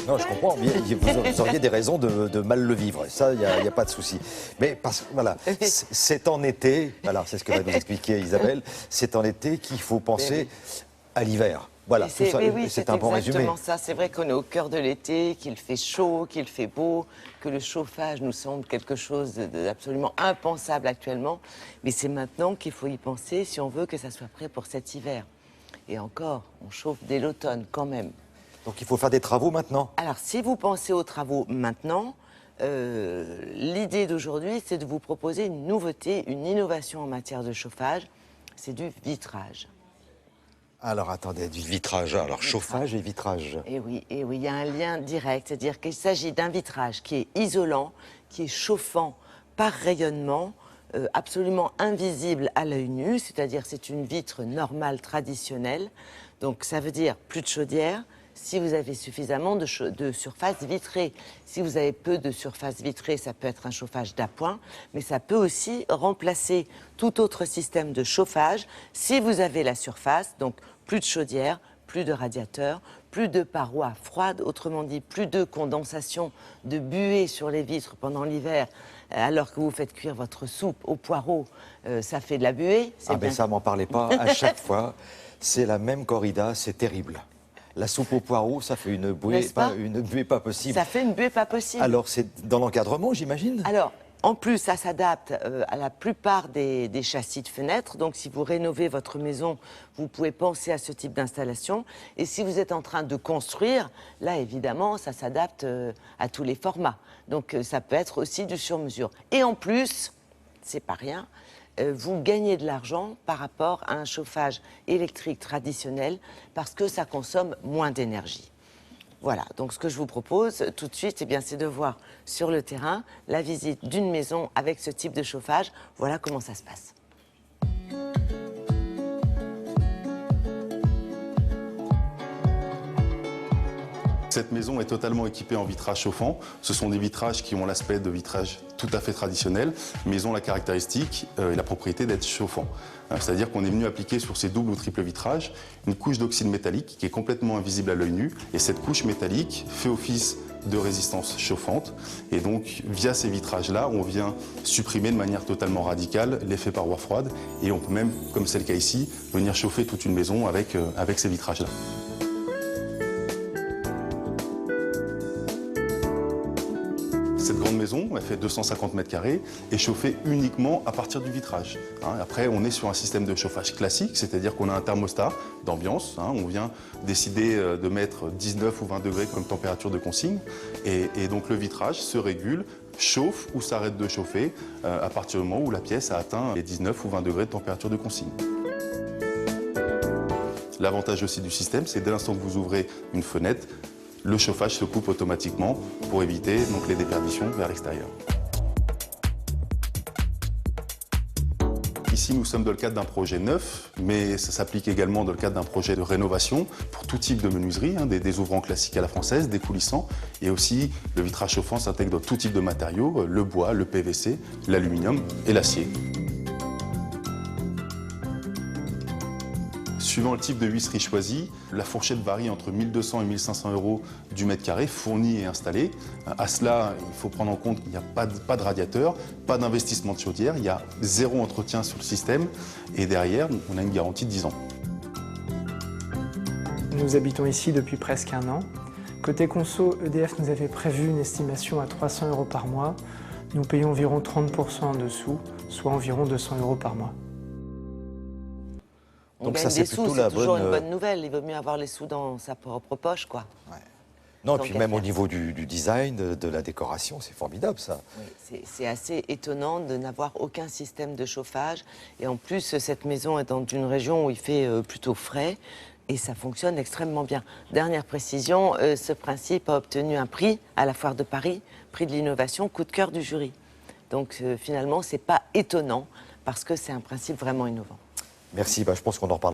Non, je comprends. Vous auriez des raisons de mal le vivre. Ça, il n'y a pas de souci. Mais parce que, voilà, c'est en été, voilà, c'est ce que va nous expliquer Isabelle, c'est en été qu'il faut penser à l'hiver. Voilà, tout ça, oui, c'est un bon résumé. exactement ça. C'est vrai qu'on est au cœur de l'été, qu'il fait chaud, qu'il fait beau, que le chauffage nous semble quelque chose d'absolument impensable actuellement. Mais c'est maintenant qu'il faut y penser si on veut que ça soit prêt pour cet hiver. Et encore, on chauffe dès l'automne quand même. Donc il faut faire des travaux maintenant. Alors, si vous pensez aux travaux maintenant, l'idée d'aujourd'hui, c'est de vous proposer une nouveauté, une innovation en matière de chauffage. C'est du vitrage. Alors attendez, du vitrage. Alors chauffage et vitrage. Et oui, il y a un lien direct. C'est-à-dire qu'il s'agit d'un vitrage qui est isolant, qui est chauffant par rayonnement, absolument invisible à l'œil nu. C'est-à-dire c'est une vitre normale, traditionnelle. Donc ça veut dire plus de chaudière, si vous avez suffisamment de surface vitrée. Si vous avez peu de surface vitrée, ça peut être un chauffage d'appoint, mais ça peut aussi remplacer tout autre système de chauffage si vous avez la surface, donc plus de chaudière, plus de radiateur, plus de parois froides, autrement dit plus de condensation de buée sur les vitres pendant l'hiver, alors que vous faites cuire votre soupe au poireau, ça fait de la buée. Ah ben ça, m'en parlez pas, à chaque fois, c'est la même corrida, c'est terrible. La soupe au poireau, ça fait une buée pas possible. Ça fait une buée pas possible. Alors, c'est dans l'encadrement, j'imagine? Alors, en plus, ça s'adapte à la plupart des châssis de fenêtres. Donc, si vous rénovez votre maison, vous pouvez penser à ce type d'installation. Et si vous êtes en train de construire, là, évidemment, ça s'adapte à tous les formats. Donc, ça peut être aussi du sur-mesure. Et en plus, c'est pas rien, vous gagnez de l'argent par rapport à un chauffage électrique traditionnel parce que ça consomme moins d'énergie. Voilà, donc ce que je vous propose tout de suite, c'est de voir sur le terrain la visite d'une maison avec ce type de chauffage. Voilà comment ça se passe. Cette maison est totalement équipée en vitrage chauffant. Ce sont des vitrages qui ont l'aspect de vitrage tout à fait traditionnel, mais ils ont la caractéristique et la propriété d'être chauffants. C'est-à-dire qu'on est venu appliquer sur ces doubles ou triples vitrages une couche d'oxyde métallique qui est complètement invisible à l'œil nu. Et cette couche métallique fait office de résistance chauffante. Et donc, via ces vitrages-là, on vient supprimer de manière totalement radicale l'effet paroi froide. Et on peut même, comme c'est le cas ici, venir chauffer toute une maison avec ces vitrages-là. Cette grande maison, elle fait 250 mètres carrés, est chauffée uniquement à partir du vitrage. Après, on est sur un système de chauffage classique, c'est-à-dire qu'on a un thermostat d'ambiance. On vient décider de mettre 19 ou 20 degrés comme température de consigne. Et donc le vitrage se régule, chauffe ou s'arrête de chauffer à partir du moment où la pièce a atteint les 19 ou 20 degrés de température de consigne. L'avantage aussi du système, c'est dès l'instant que vous ouvrez une fenêtre, le chauffage se coupe automatiquement pour éviter donc les déperditions vers l'extérieur. Ici, nous sommes dans le cadre d'un projet neuf, mais ça s'applique également dans le cadre d'un projet de rénovation pour tout type de menuiserie, des ouvrants classiques à la française, des coulissants, et aussi le vitrage chauffant s'intègre dans tout type de matériaux, le bois, le PVC, l'aluminium et l'acier. Suivant le type de huisserie choisi, la fourchette varie entre 1 200 et 1 500 € du mètre carré, fourni et installé. À cela, il faut prendre en compte qu'il n'y a pas de radiateur, pas d'investissement de chaudière, il y a 0 entretien sur le système et derrière, on a une garantie de 10 ans. Nous habitons ici depuis presque 1 an. Côté conso, EDF nous avait prévu une estimation à 300 € par mois. Nous payons environ 30% en dessous, soit environ 200 € par mois. On Donc gagne ça, c'est des sous, plutôt c'est la toujours une bonne... bonne nouvelle. Il vaut mieux avoir les sous dans sa propre poche, quoi. Ouais. Non, et Tant puis qu'à même au faire. niveau du design, de la décoration, c'est formidable, ça. Oui, c'est assez étonnant de n'avoir aucun système de chauffage. Et en plus, cette maison est dans une région où il fait plutôt frais. Et ça fonctionne extrêmement bien. Dernière précision, ce principe a obtenu un prix à la Foire de Paris, prix de l'innovation, coup de cœur du jury. Donc finalement, c'est pas étonnant, parce que c'est un principe vraiment innovant. Merci, je pense qu'on en reparlera.